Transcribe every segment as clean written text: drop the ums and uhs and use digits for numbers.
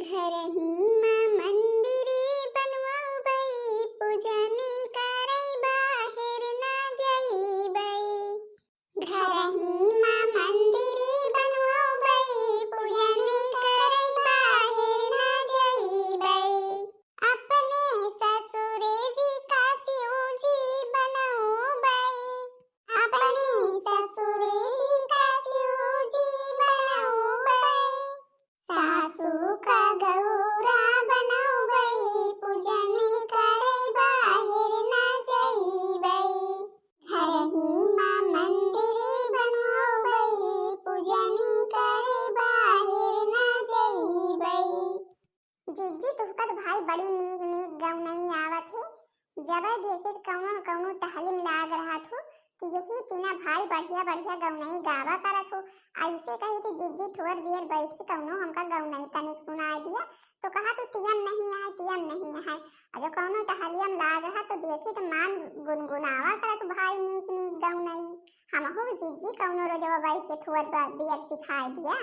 घरही मां मंदिरे बनवाबै, पूजने करै बाहिर ना जइबै। घरही मां मंदिरे बनवाबै, पूजने करै बाहिर ना जइबै। अपने ससुरे जी का शिव जी बनवाबै, अपने ससुरे जी का शिव जी बनवाबै। सासू का गौरा बनवाबै, पूजने करै बाहिर ना जइबै। घरही मां मंदिरे बनवाबै, पूजने करै बाहिर ना जइबै। जीजी तुहकर भाई बड़ी नीक नीक गौनई आवत है। जब देखे कौनो कौनो टहलिम लाग रहा थो कि यही तीना भाई बढ़िया बढ़िया गौनई गावा करत हो। ऐसे कही कि जीजी थोर बियर बैठ के कौनो हमका गौनई तनिक सुनाई दिया, तो कहा तो टियम नहीं है टियम नहीं है। और जो कौनो टहलियम लाग रहा तो देखी तो मान गुनगुनावा करत भाई नीक नीक गौनई। हम हो जीजी कौनो रोजवा बैठ के थोर बियर सिखाई दिया।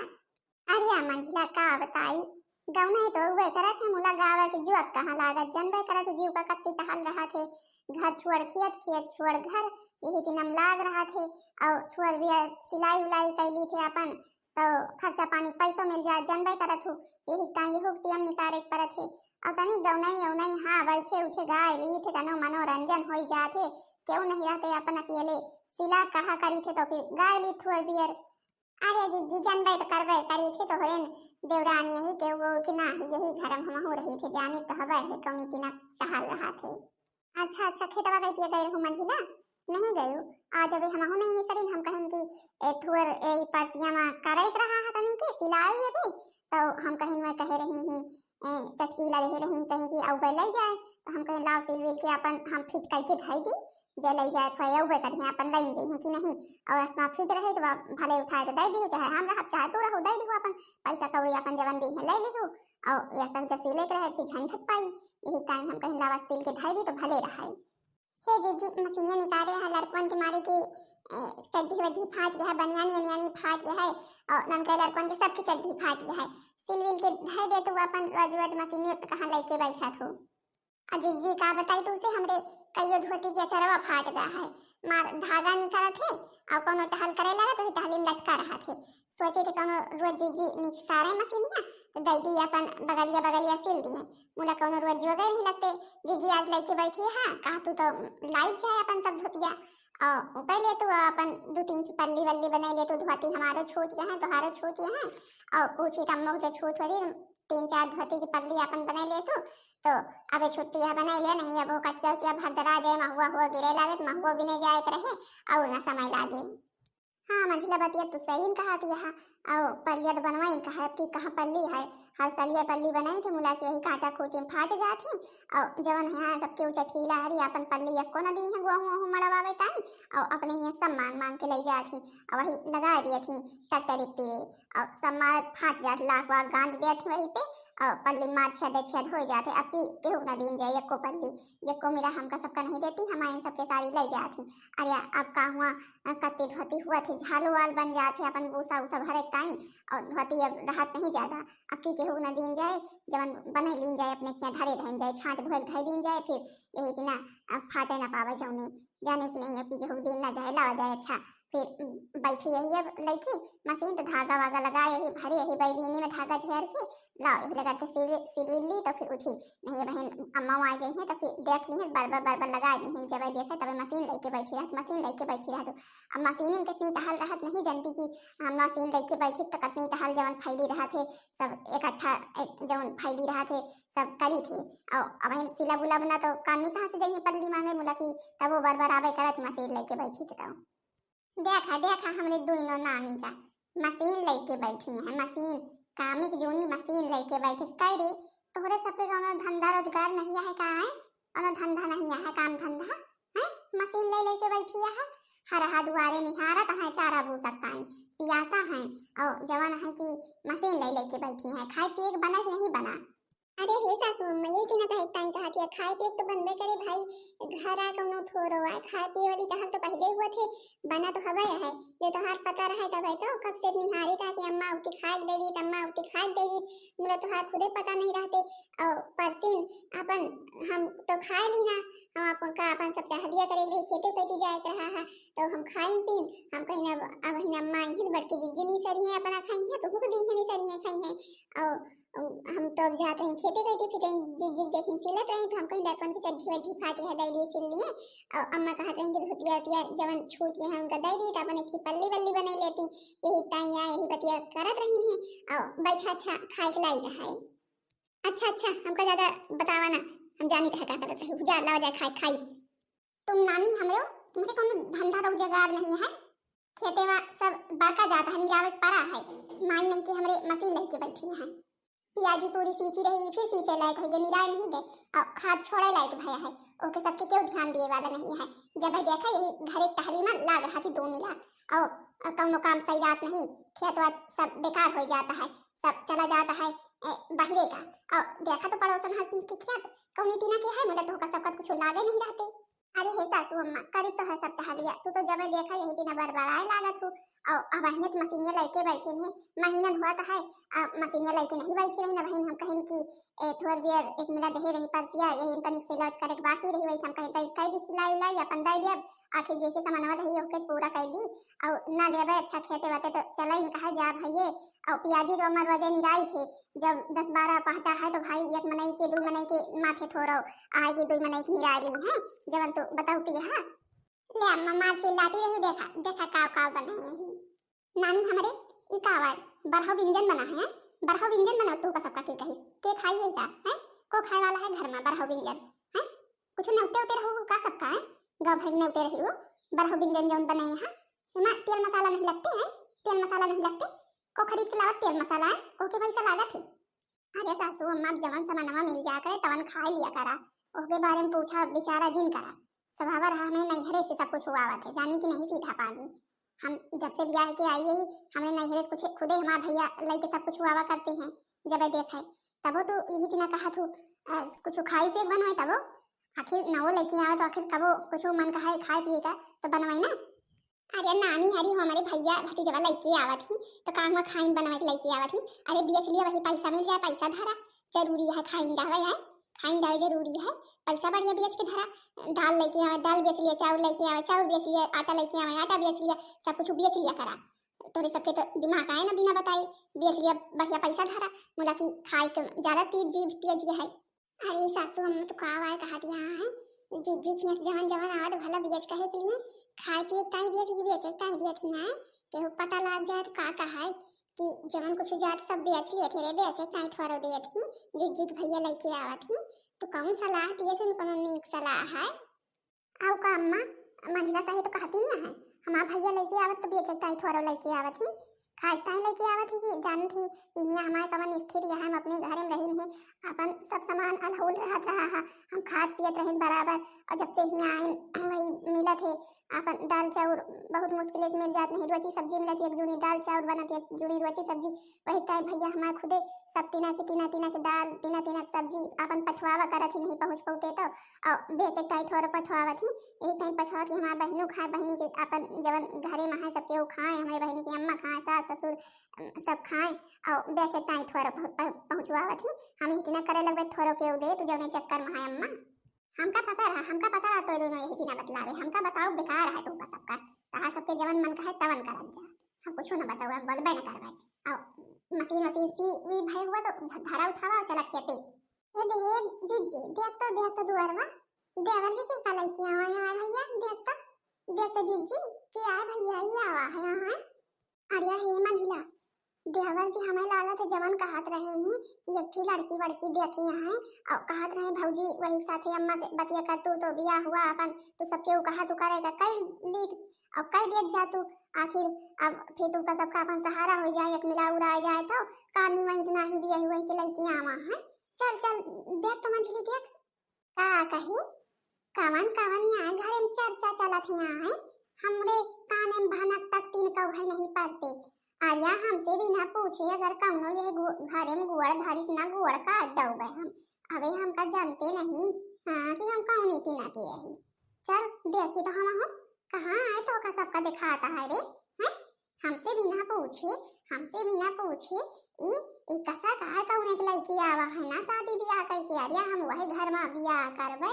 अरे मंझिला का बताई गौनई तो उबे करत है मुला गावा के जुअक कहाँ लागत जनबे करत जीव का कत्ती टहल रहा थे। घर छोड़ खेत खेत छोड़ घर यही दिनम लाग रहा थे। और छोड़ भी सिलाई उलाई कैली थे अपन, तो खर्चा पानी पैसा मिल जाए जनबे करत हो। यही ताई हो टियम निकारे परत है। और तनी गौनई औनई हाँ बैठे उठे गाय ली थे तनो मनोरंजन हो जाते। क्यों नहीं रहते अपन अकेले सिला कहा करी थे तो फिर गाय ली थोड़ बियर। अरे जीजी जनबे तो करबे करी थे तो होरेन देवरानी यही के वो कि ना यही घरम हम हो रही थे जाने तो हवा है कौनी की ना टहल रहा थे। अच्छा खेतवा गई थी गए हो मंझिला नहीं गए हो। आज अभी हम हो नहीं सरिन हम कहें कि थुअर ए परसिया में करैत रहा है तनी के सिलाई अभी, तो हम कहें मैं कह रही ही चटकीला रह रही कहीं कि अब ले जाए, तो हम कहें लाओ सिल विल के अपन हम फिट करके धई दी जले जाए खोया उबे कहीं अपन लाइन जाइए कि नहीं। और असमा फिट रहे तो भले उठाए के दे दियो चाहे हम रह चाहे तू रहो दे दियो अपन पैसा कौड़ी अपन जवन दी है ले लियो। और ऐसा जैसे लेके रहे फिर झंझट पाई यही टाइम हम कहीं लावा सिल के धई दी तो भले रहा। हे जीजी मशीनिया निकाले है लड़कन के मारे की चड्डी वड्डी फाट गया है, बनियानी अनियानी फाट गया है और ननका लड़कन के सबकी चड्डी फाट गया है। सिल विल के धई दे तो अपन रोज रोज मशीनिया तो कहाँ लेके बैठा थो। जीजी का बताई तो उसे हमरे कईयो धोती के अचरवा फाट गया है, मार धागा निकाला थे और कोनो टहल करे लगा तो टहली में लटका रहा थे। सोचे थे कोनो रोज जीजी निसारे मशीनिया तो दई दी अपन बगलिया बगलिया सिल दिए। मुला कोनो रोज जोगे नहीं लगते जीजी आज लेके बैठी है कहा तू तो लाइट जाए अपन सब धोतिया और पहले तो अपन दो तीन की पल्ली वल्ली बनाई ले तो धोती हमारे छूट गए हैं तुम्हारे छूट गए हैं। और पूछी कम्मो जो छूट हो रही तीन चार धोती की पल्ली अपन बना ले तो अबे छुट्टी है बना लिया नहीं अब वो कट के भरदरा जाए महुआ हुआ गिरे लागे महुआ भी नहीं जाए रहे और ना समय लागे। हाँ मंझिला बतिया तो सही कहा थी यहाँ और पल्लिया तो बनवाई कहा कि कहाँ पल्ली है हर सलिया पल्ली बनाई थी मुला के वही कांटा खोटी में फाट जाती और जवन है सबके चटकीला हरी अपन पल्ली को न दी है गुहू मड़वावे ताई और अपने यहाँ सब मांग मांग के ले जाती और वही लगा दिए थी टट्टरी पे और सब मार फाट जाती लाख वाख गांज दिया थी वही पे और पल्ली मार छेद हो जाते अब केहू न दिन जाए एको पल्ली को मिला हमका सबका नहीं देती हमारे सबके सारी ले जाती। अरे अब का हुआ कत्ती धोती हुआ थे झालू वाल बन जाते अपन भूसा उसा भरे टाइम और धोती अब राहत नहीं ज्यादा अब की केहू न दिन जाए जवन बने लीन जाए अपने किया धरे रहन जाए छाट धोए धई दिन जाए फिर यही दिन फाटे ना पावे जौने जाने की नहीं अब की केहू दिन ना जाए लावा जाए। अच्छा फिर बैठी यही अब लड़की मशीन तो धागा वागा लगा यही भरे यही बैबीनी में धागा घेर के लाओ यही लगा के सिलविल ली तो फिर उठी नहीं बहन अम्मा आ गई है तो फिर देख ली है बार लगा दी है जब देखे तब मशीन लेके बैठी रहा मशीन लेके बैठी रहा तो अब मशीन में कितनी टहल रहत नहीं जानती कि हम मशीन लेके बैठी तो कितनी टहल जवन फैली रहा थे सब इकट्ठा जवन फैली रहा थे सब करी थे और अब सिला बुला बना तो कानी कहाँ से जाइए पल्ली मांगे मुला की तब वो बार आवे करत मशीन लेके बैठी थी। देखा देखा हमरे दोनों नानी का मशीन लेके बैठी है मशीन कामिक जूनी मशीन लेके बैठी कह रे तोहरे सब पे कोनो धंधा रोजगार नहीं है का है कोनो धंधा नहीं है काम धंधा है मशीन ले लेके बैठी है हर हा दुआरे निहारत है चारा बू सकता है पियासा है और जवान है कि मशीन ले लेके बैठी है खाए पिए बना कि नहीं बना। अरे हे सासू अम्मा ये कि ना कहे ताई कहती है खाए पिए तो बनबे करे भाई, घर आए कोनो थोरो आए, खाए पिए वाली कहल तो पहले हुआ थे, बना तो हवा है। ये तो हार पता रहे तब है तो कब से निहारी था कि अम्मा उठी खाए दे दी, अम्मा उठी खाए दे दी, मुझे तो हार खुदे पता नहीं रहते। और परसिन अपन हम तो खाए ली ना, हम अपन का अपन सब टहलिया करे रही, खेते खेती जाए कर रहा है तो हम खाइन पीन, हम कहीं अब ही अम्मा ही बड़की जिज्जी नहीं सरी है अपना खाई है तो हुक दी है नहीं सरी है खाई है। और हम तो अब जाते हैं खेते गए फिर कहीं जिग जिग देखें सिलत रही तो हम कहीं दर्पण की चड्ढी वड्ढी फाटी है दई दी सिल लिए। और अम्मा कहते हैं कि धोतिया वतिया जवन छूट गए हैं उनका दई दी तो अपन एक पल्ली वल्ली बना लेती, यही ताइया यही बतिया करत रही हैं। और बैठा अच्छा खाए के लाई है। अच्छा अच्छा हमका ज्यादा बतावा ना, हम जानी कहा क्या करत रही जा लाओ जाए खाए खाई। तुम नानी हमरो तुमसे कोनो धंधा रोजगार नहीं है, खेते में सब बरका जाता है निरावट पड़ा है, माई नहीं कि हमरे मशीन लेके बैठी है, पियाजी पूरी सींची रही फिर सींचे लायक हो गए, निराय नहीं गए और खाद छोड़े लायक भया है, ओके सबके क्यों ध्यान दिए वाला नहीं है। जब भाई देखा यही घरे टहली में लाग रहा थी 2 मिला और कौनो काम सही रात नहीं, खेत वात सब बेकार हो जाता है, सब चला जाता है बहिरे का। और देखा तो पड़ोसन हंस के खेत कौनी टीना के है, मुझे तो का सबका कुछ लागे नहीं रहते। अरे हे सासू अम्मा करी तो है सब टहलिया, तू तो जब देखा यही दिन बरबराए लागत हूँ। और अब अहमियत मशीनिया लेके बैठे हैं, महीना हुआ तो है मशीनिया लेके नहीं बैठी रही ना बहन, हम कहें कि थोड़ा देर एक मिला दे रही परसिया यही तनिक सिलावट करे बाकी रही वही हम कहें तई कई दी सिलाई उलाई अपन दे दिया, आखिर जे के सामानवा रही ओके पूरा कर दी। और ना देबे अच्छा खेते वाते तो चला ही कहा जा भैये। और पियाजी तो अमर वजह निराई थे, जब 10-12 पहता है तो भाई एक मनई के 2 मनई के माथे थोरो आए के 2 मनई की निराई ली है, जवन तो बताओ कि हां ले अम्मा मार चिल्लाती रही, देखा देखा काव काव बनाए हैं नानी हमारे ई कावर बरहो व्यंजन बना है, बरहो व्यंजन बना तू का सबका के कहिस के खाइए का है, को खाए वाला है घर में बरहो व्यंजन है, कुछ नौते उते रहो का सबका है, गांव भर में नौते रही हो बरहो व्यंजन जौन बनाए हैं हिमा तेल मसाला नहीं लगते हैं, तेल मसाला नहीं लगते, को खरीद के लावत तेल मसाला है को के पैसा लागत है। अरे सासू अम्मा जवन सामानवा मिल जा करे तवन खा लिया करा, ओके बारे में पूछा बेचारा जिन करा, स्वभाव रहा हमें नैहरे से सब कुछ हुआ थे जानी कि नहीं सीधा पानी। हम जब से ब्याह के आई ही हमें नैहरे से कुछ खुदे हमारा भैया लेके सब कुछ हुआ करते हैं, जब देखा तब तो यही दिन कहा तू कुछ खाई पिए बनवाए तब आखिर नवो लेके आवा तो आखिर कबो कुछ मन कहा खाए पिए का तो बनवाई ना। अरे नानी हरी हमारे भैया भतीजवा लेके आवा थी तो काम में खाइन बनवा के लेके आवा थी, अरे बेच लिया वही पैसा मिल जाए पैसा धरा जरूरी है खाइन दावा यार, खाइन दावा जरूरी है, पैसा बढ़िया बेच के धरा, दाल लेके आवा दाल बेच लिया, चावल लेके आवा चावल बेच लिया, आटा लेके आवा आटा बेच लिया, सब कुछ बेच लिया करा। तोरे सबके तो दिमाग आए ना बिना बताए बेच लिया बढ़िया पैसा धरा, मुला की खाए के ज्यादा तेज जीभ तेज है। अरे सासू हम तो का आए कहा दिया है जीजी खियास जवन जवन आवा तो भला बेच कहे के लिए खाए पिए ताई दिया थी बेच ताई दिया थी आए केहू पता लग जाए तो का है कि जवन कुछ जात सब बेच लिए थे रे बेच ताई थोड़ा दिया थी जीजी भैया लेके आवा थी तो कौन सलाह दिए थे कोनो नीक सलाह है। आओ का अम्मा मंझला सही तो कहती नहीं है, हमारा भैया लेके आवत तो बेच ताई थोड़ा लेके आवा थी खाए ताई लेके आवा थी कि जान थी यहाँ हमारे कवन स्थिर यहाँ हम अपने घर में रही नहीं अपन सब सामान अलहुल रहत रहा है, हम खाद पियत रहे बराबर और जब से यहाँ आए वही मिला थे अपन दाल चाउर बहुत मुश्किल से मिल जात नहीं, रोटी सब्जी मिलती एक जूनी दाल चाउर बनाती एक जूनी रोटी सब्जी, वही ताई भैया हमारे खुदे सब तीना के दाल तीना के सब्जी अपन पछवावा करत ही नहीं पहुँच पौते तो और बेचे ताई थोड़ा पछवावा थी यही टाइम पछवा की हमारे बहनों खाए बहनी के अपन जवन घरे में है सबके वो खाए हमारे बहनी की अम्मा खाए सास ससुर सब खाए और बेचे ताई थोड़ा पहुँचवावा थी, हम इतना करे लगभग थोड़ा के दे तो जौने चक्कर में है अम्मा हमका पता रहा तो दोनों यही दिन बतलावे हमका बताओ बेकार है तुमका सबका तहा सबके जवन मन का है तवन करत जा, हम कुछ ना बताओ हम बोलबे ना करवाए और मशीन सी भी भाई हुआ तो धरा उठावा और चला खेते ये दे जीजी देख तो दुआरवा देवर जी के कलाई की आवा है भैया देख तो जीजी के आ भैया ये आवा है यहाँ अरे हे मंजिला देवर जी हमें लाला थे जवन कहत रहे हैं ये थी लड़की वड़की देखी हैं और कहत रहे भौजी वही साथे अम्मा से बतिया कर तू तो बिया हुआ अपन तो सबके वो कहा तू करेगा कई लीद और कई देख जा तू आखिर अब फिर तू का सबका अपन सहारा हो जाए एक मिला उड़ा जाए तो कहानी वही इतना ही बिया हुआ के लड़की आवा है चल देख तो मंझली देख का कही कावन यहाँ घरे में चर्चा चलत है यहाँ हमरे कान में भनक तक तीन कौ भाई नहीं पड़ते आर्या हमसे भी ना पूछे अगर कौनो ये घरे में गुड़ धरिस ना गुड़ काट दऊबे हम। अबे हमका जानते नहीं हाँ कि हम कौन नीति ना के यही। चल देखी तो हम हो कहाँ आए तो का सबका दिखाता है रे हैं। हमसे बिना पूछे ई कसा कहा कौन एक लड़की आवा है ना शादी ब्याह करके आर्या हम वही घर में ब्याह करबे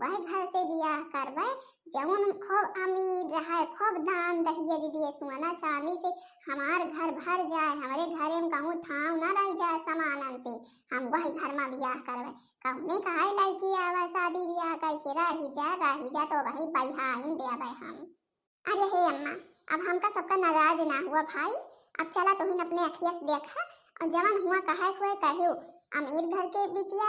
वही घर से ब्याह करबे जौन खूब अमीर रहे खूब दान दहेज दिए सोना चांदी से हमार घर भर जाए हमारे घरे में कहूँ ठाव ना रह जाए सामानन से हम वही घर में ब्याह करबे। कौने कहा लड़की आवा शादी ब्याह करके रही जा तो वही बहिहाइन देबे हम। अरे हे अम्मा अब हमका सबका नाराज ना हुआ भाई। अब चला तुम अपने अखिया से देखा और जवन हुआ कहा हुए कहो अमीर घर के बिटिया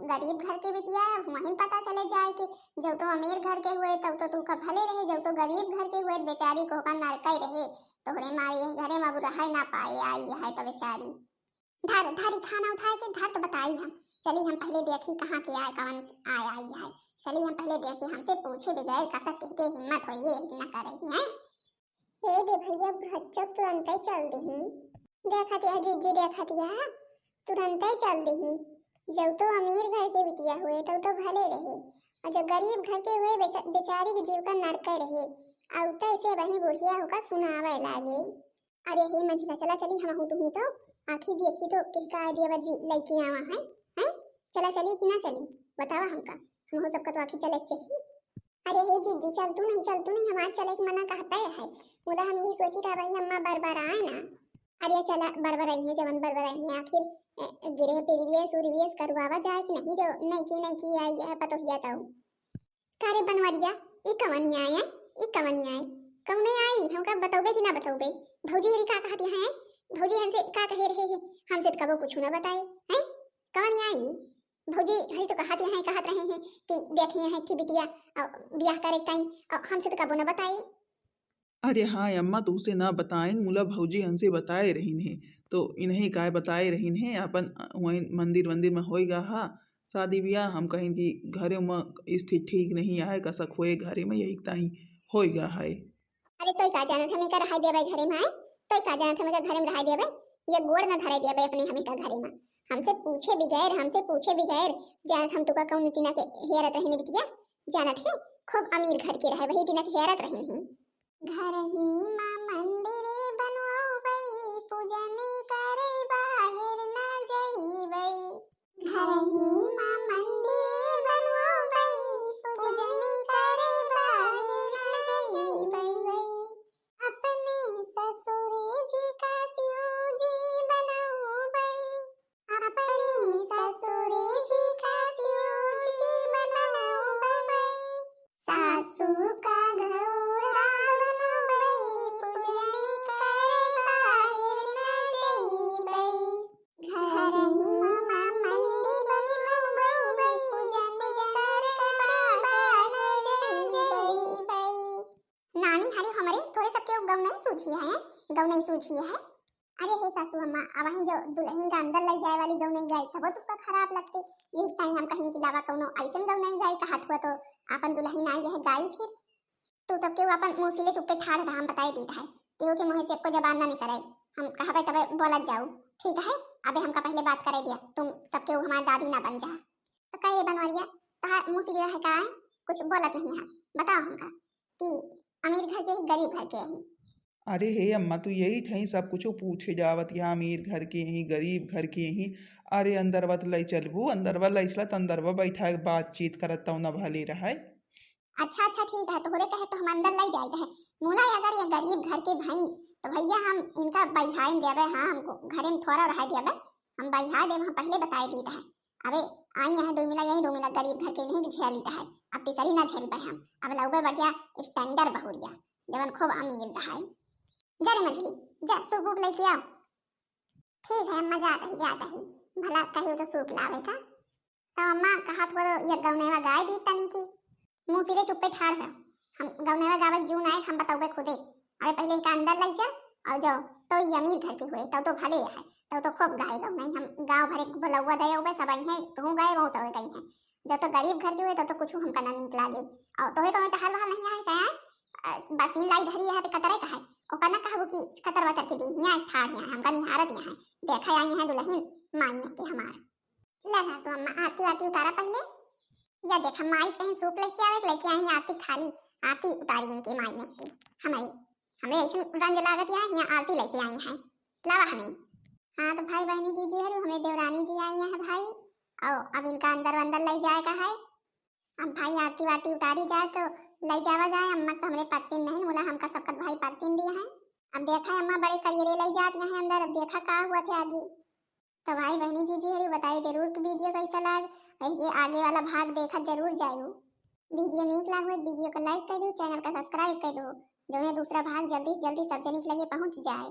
गरीब घर के बिटिया वहीं पता चले जाए कि जो तो अमीर घर के हुए तब तो तू का भले रहे जो तो गरीब घर के हुए बेचारी को का नरकई रहे तोहरे मारे घरे में रह ना पाए आई है तो बेचारी धर धरी खाना उठाए के धर तो बताई हम। चली हम पहले देखी कहाँ के आए कौन आया आई है। चली हम पहले देखी हमसे पूछे बगैर कसा के हिम्मत हो ये इतना करेगी हैं। हे दे भैया भच्चक तुरंत ही चल दी देखा दिया जीजी देखा दिया तुरंत ही चल दी। जब तो अमीर घर के बिटिया हुए तब तो भले रहे और जो गरीब घर के हुए बेचारी के जीव का नरक रहे औता ऐसे वही बुढ़िया होकर सुनावे लागे। अरे हे मंजिला चला चली हम हूँ तो आखिर देखी तो किसका आइडिया बजी लड़की आवा है चला चली कि ना चली बतावा हमका हम हो सबका तो आखिर चले चाहिए। अरे हे जीजी चल तू नहीं हम आज चले कि मना कहता है बोला हम यही सोची था भाई अम्मा बार आए ना। अरे चला बार आई है जवन बार आई है आखिर गिरे पीरियस उरियस करवावा जाए कि नहीं जो नहीं की आई है पता हिया तो कारे बनवारिया ई कवनी आए कौन आई हमका बताओगे कि ना बताओगे। भौजी हरी का कहती है भौजी हमसे का कहे रहे हैं हमसे तो कबो कुछ ना बताए हैं कौन आई भौजी हरी तो कहते रहे हैं कि देखे हैं कि बिटिया ब्याह करे टाइम हमसे तो कबो ना बताए। अरे हाँ अम्मा तो उसे ना बताएं मुला भौजी हमसे बताए रहीन है तो इन्हें काय बताए रहीन है अपन वहीं मंदिर में होएगा हा शादी ब्याह हम कहें कि घरे में स्थिति ठीक नहीं आए कसक होए घरे में यही ताही होएगा है। अरे तो का जाना था मैं का रहा देबे घरे में तो का जाना था मैं का घरे में रहा देबे ये गोड़ ना धरे देबे अपने हमें का घरे में हमसे पूछे बगैर जाना हम तुका कौन तीना के हेरत रहने बिटिया जाना थे खूब अमीर घर के रहे वही तीना के हेरत रहने घर ही मां मंदिरे बनवाबै पूजन करे बाहर ना जाइबै घर ही मां मंदिरे बनवाबै पूजन करे बाहर ना जाइबै अपने ससुर जी का शिव जी बनाबै अपने ससुर जी का शिव जी बनाबै सासू का घौरा गौ नहीं सूझी है। अरे हे सासू अम्मा अब वहीं जो दुल्हन का अंदर ले जाए वाली गौ नहीं गाय तब तो खराब लगते ये टाइम हम कहीं कि लावा कोनो ऐसन गौ नहीं गाय कहा हुआ तो अपन दुल्हन आई है गाय फिर तो सबके अपन मुंह सिले चुप के ठाड़ रहा हम बताए देता है कि वो के मुंह से को जबान ना निसराई हम कहबे तबे बोलत जाओ ठीक है। अबे हमका पहले बात करे दिया तुम सबके हमारी दादी ना बन जा तो कहे बनवारिया कहा मुंह सिले है का कुछ बोलत नहीं है बताओ हमका कि अमीर घर के गरीब घर के है। अरे हे अम्मा तू यही ठही सब कुछ पूछे जावत यहाँ अमीर घर के यहीं गरीब घर के यहीं अरे अंदरवा तो लई चलबू अंदरवा लई चला तो अंदरवा बैठा बातचीत करत न भले रहा। अच्छा ठीक है तोहरे कहे तो हम अंदर ले जाए है मुला अगर ये गरीब घर के भाई तो भैया हम इनका बहिहाइन देवे हाँ हमको घरे में थोड़ा रहा देवे हम बहिहा देवे हम पहले बताए दी है। अबे आई है 2 मिला गरीब घर के नहीं झेली है अब तीसरी ना झेल पाए हम अब लौबे बढ़िया स्टैंडर्ड बहुरिया जवन खूब अमीर रहा जा रे मछली जा सूप वूप लेके आओ। ठीक है अम्मा जाता ही भला कहियो तो सूप लावे का तो अम्मा कहा तो ये गौनेवा गाय दी तनी की मुंह सिरे चुप्पे ठाड़ है हम गौनेवा गावे जून आए हम बताओगे खुदे। अरे पहले इसका अंदर ले जा और जाओ तो ये अमीर घर के हुए तब तो भले है तब तो खूब गाय गौ नहीं हम गाँव भरे भलौआ दे उबे सब है तू गाय वो सब गई है जब तो गरीब घर के हुए तब तो कुछ हमका ना नीक लागे और तोहे तो टहल वहल नहीं आए क्या बसीन लाई धरी है कतरे का है ओका ना कहबो कि कतर वतर के दी यहाँ ठाड़ यहाँ हमका निहारत यहाँ देखा आई है दुल्हन माई नहीं के हमार। ला सासू अम्मा आरती वारती उतारा पहले, या देखा माई कहीं सूप लेके आवे लेके आई आरती खाली आरती उतारी उनके माई नहीं की हमारी हमें ऐसे रंज लागत यहाँ आरती लेके आई है लावा हमें। हाँ तो भाई बहनी जी हरू हमें देवरानी जी आई है भाई, आओ अब इनका अंदर अंदर ले जाएगा है। अब भाई आरती वारती उतारी जाए तो ले जावा जाए। अम्मा तो हमरे परसिन नहीं बोला हमका सबकत भाई परसिन दिए हैं। अब देखा है अम्मा बड़े करियरे ले जाती हैं अंदर, अब देखा का हुआ थे आगे। तो भाई बहनी जी हरी बताइए जरूर कि वीडियो कैसा लग ये आगे वाला भाग देखा जरूर जाओ। वीडियो नीक लागो वीडियो को लाइक कर दो, चैनल का सब्सक्राइब कर दो जो है दूसरा भाग जल्दी से जल्दी सब जने के लगे पहुंच जाए।